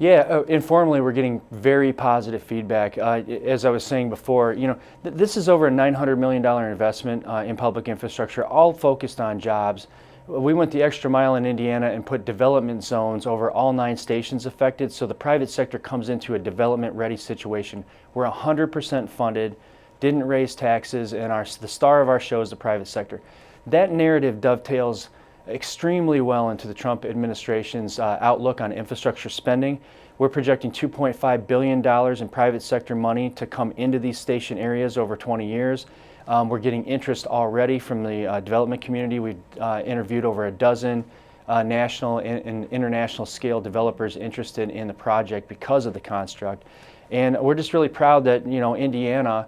Yeah, informally, we're getting very positive feedback. As I was saying before, this is over a $900 million investment in public infrastructure, all focused on jobs. We went the extra mile in Indiana and put development zones over all 9 stations affected, so the private sector comes into a development-ready situation. We're 100% funded, didn't raise taxes, and the star of our show is the private sector. That narrative dovetails extremely well into the Trump administration's outlook on infrastructure spending. We're projecting $2.5 billion in private sector money to come into these station areas over 20 years. We're getting interest already from the development community. We've interviewed over a dozen national and international scale developers interested in the project because of the construct. And we're just really proud that Indiana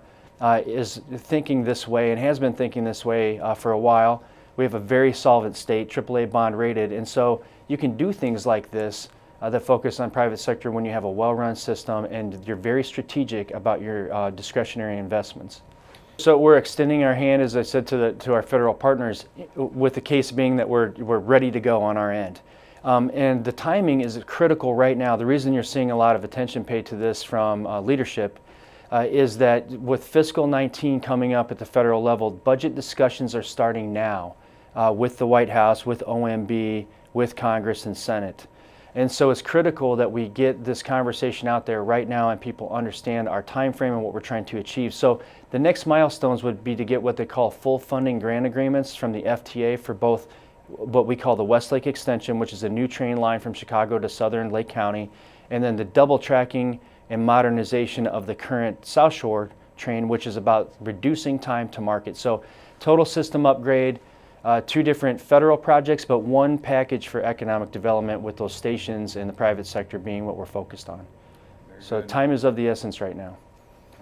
is thinking this way and has been thinking this way for a while. We have a very solvent state, AAA bond rated, and so you can do things like this that focus on private sector when you have a well-run system and you're very strategic about your discretionary investments. So we're extending our hand, as I said, to our federal partners, with the case being that we're ready to go on our end. And the timing is critical right now. The reason you're seeing a lot of attention paid to this from leadership is that with Fiscal 19 coming up at the federal level, budget discussions are starting now with the White House, with OMB, with Congress and Senate. And so it's critical that we get this conversation out there right now and people understand our time frame and what we're trying to achieve. So the next milestones would be to get what they call full funding grant agreements from the FTA for both what we call the Westlake Extension, which is a new train line from Chicago to southern Lake County, and then the double tracking and modernization of the current South Shore train, which is about reducing time to market. So total system upgrade, 2 different federal projects, but 1 package for economic development with those stations and the private sector being what we're focused on. So time is of the essence right now.